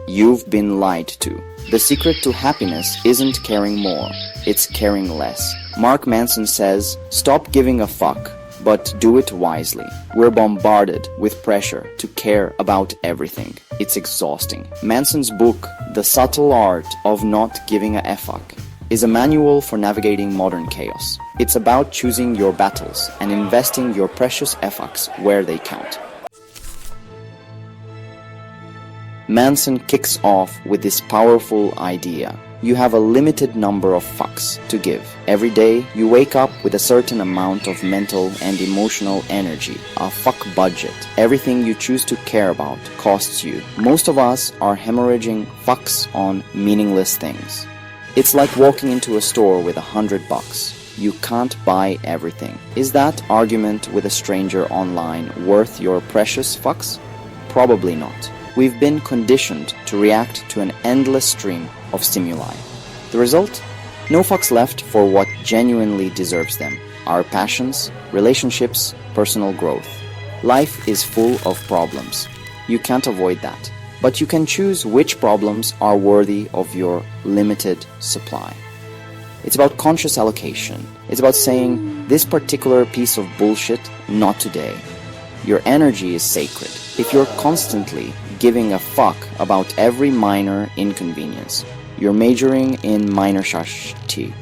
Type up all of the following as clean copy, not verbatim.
You've been lied to. The secret to happiness isn't caring more, it's caring less. Mark Manson says, stop giving a fuck, but do it wisely. We're bombarded with pressure to care about everything. It's exhausting. Manson's book, The Subtle Art of Not Giving a Fuck, is a manual for navigating modern chaos. It's about choosing your battles and investing your precious fucks where they count. Manson kicks off with this powerful idea. You have a limited number of fucks to give. Every day, you wake up with a certain amount of mental and emotional energy, a fuck budget. Everything you choose to care about costs you. Most of us are hemorrhaging fucks on meaningless things. It's like walking into a store with $100. You can't buy everything. Is that argument with a stranger online worth your precious fucks? Probably not. We've been conditioned to react to an endless stream of stimuli. The result? No fucks left for what genuinely deserves them. Our passions, relationships, personal growth. Life is full of problems. You can't avoid that. But you can choose which problems are worthy of your limited supply. It's about conscious allocation. It's about saying, this particular piece of bullshit, not today. Your energy is sacred. If you're constantly giving a fuck about every minor inconvenience, you're majoring in minor shashti.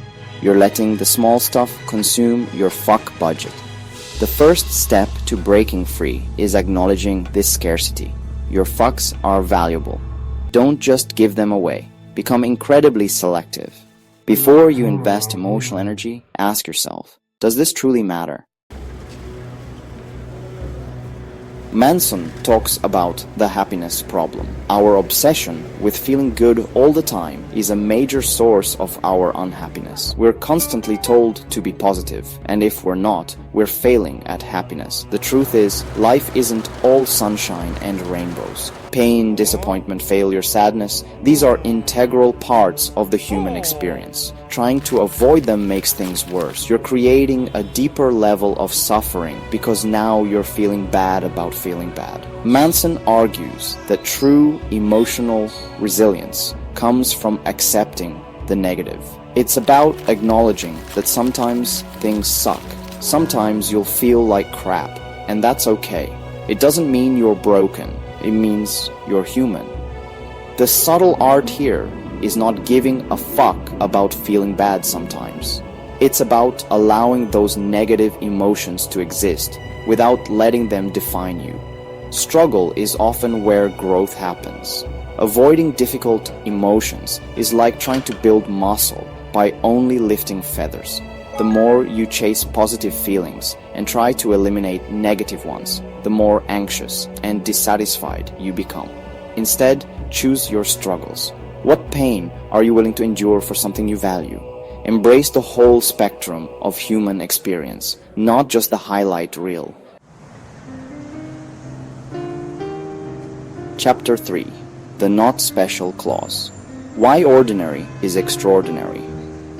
You're letting the small stuff consume your fuck budget. The first step to breaking free is acknowledging this scarcity. Your fucks are valuable. Don't just give them away. Become incredibly selective. Before you invest emotional energy, ask yourself, does this truly matter? Manson talks about the happiness problem. Our obsession with feeling good all the time is a major source of our unhappiness. We're constantly told to be positive, and if we're not, we're failing at happiness. The truth is, life isn't all sunshine and rainbows. Pain, disappointment, failure, sadness, these are integral parts of the human experience. Trying to avoid them makes things worse. You're creating a deeper level of suffering because now you're feeling bad about feeling bad. Manson argues that true emotional resilience comes from accepting the negative. It's about acknowledging that sometimes things suck. Sometimes you'll feel like crap, and that's okay. It doesn't mean you're broken. It means you're human. The subtle art here is not giving a fuck about feeling bad sometimes. It's about allowing those negative emotions to exist without letting them define you. Struggle is often where growth happens. Avoiding difficult emotions is like trying to build muscle by only lifting feathers. The more you chase positive feelings and try to eliminate negative ones, the more anxious and dissatisfied you become. Instead, choose your struggles. What pain are you willing to endure for something you value? Embrace the whole spectrum of human experience, not just the highlight reel. Chapter 3. The Not Special Clause. Why ordinary is extraordinary.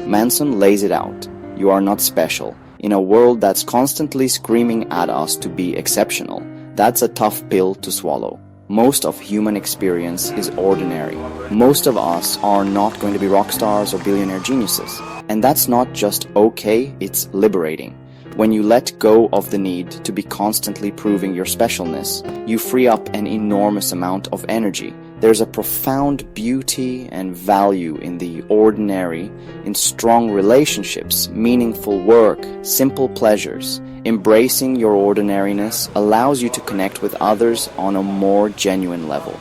Manson lays it out. You are not special. In a world that's constantly screaming at us to be exceptional, that's a tough pill to swallow. Most of human experience is ordinary. Most of us are not going to be rock stars or billionaire geniuses. And that's not just okay, it's liberating. When you let go of the need to be constantly proving your specialness, you free up an enormous amount of energy. There's a profound beauty and value in the ordinary, in strong relationships, meaningful work, simple pleasures. Embracing your ordinariness allows you to connect with others on a more genuine level.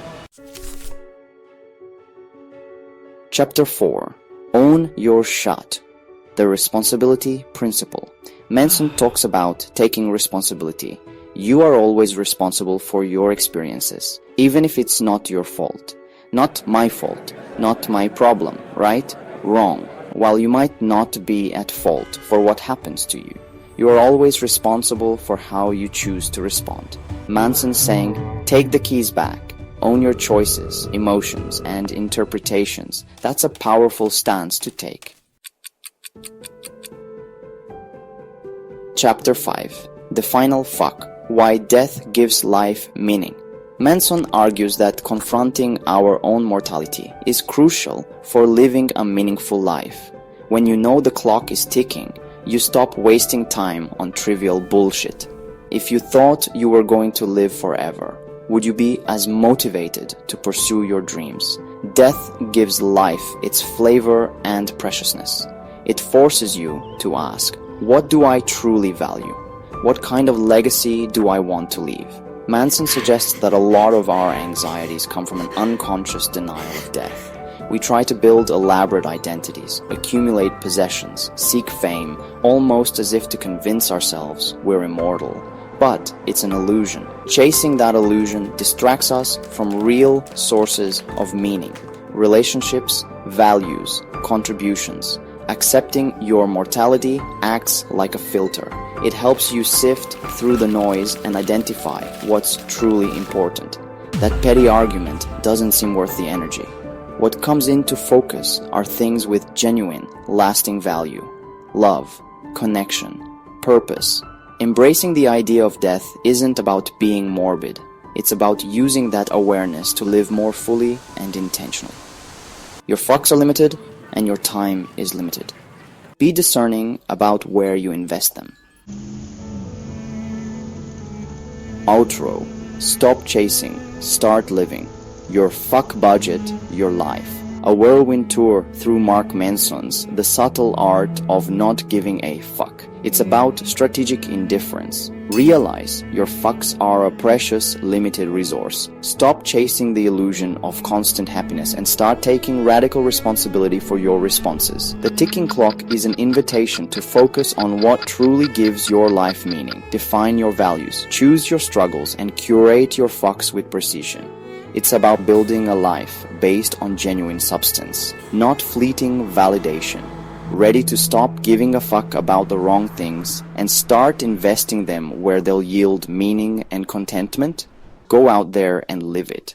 Chapter 4. Own Your Shot. The Responsibility Principle. Manson talks about taking responsibility. You are always responsible for your experiences, even if it's not your fault. Not my fault, not my problem, right? Wrong. While you might not be at fault for what happens to you, you are always responsible for how you choose to respond. Manson's saying, take the keys back. Own your choices, emotions, and interpretations. That's a powerful stance to take. Chapter 5. The Final Fuck. Why Death Gives Life Meaning. Manson argues that confronting our own mortality is crucial for living a meaningful life. When you know the clock is ticking, you stop wasting time on trivial bullshit. If you thought you were going to live forever, would you be as motivated to pursue your dreams? Death gives life its flavor and preciousness. It forces you to ask, what do I truly value? What kind of legacy do I want to leave? Manson suggests that a lot of our anxieties come from an unconscious denial of death. We try to build elaborate identities, accumulate possessions, seek fame, almost as if to convince ourselves we're immortal. But it's an illusion. Chasing that illusion distracts us from real sources of meaning, relationships, values, contributions. Accepting your mortality acts like a filter. It helps you sift through the noise and identify what's truly important. That petty argument doesn't seem worth the energy. What comes into focus are things with genuine, lasting value. Love, connection, purpose. Embracing the idea of death isn't about being morbid. It's about using that awareness to live more fully and intentionally. Your fucks are limited, and your time is limited. Be discerning about where you invest them. Outro. Stop chasing, start living. Your fuck budget, your life. A whirlwind tour through Mark Manson's The Subtle Art of Not Giving a Fuck. It's about strategic indifference. Realize your fucks are a precious, limited resource. Stop chasing the illusion of constant happiness and start taking radical responsibility for your responses. The ticking clock is an invitation to focus on what truly gives your life meaning. Define your values, choose your struggles, and curate your fucks with precision. It's about building a life based on genuine substance, not fleeting validation. Ready to stop giving a fuck about the wrong things and start investing them where they'll yield meaning and contentment? Go out there and live it.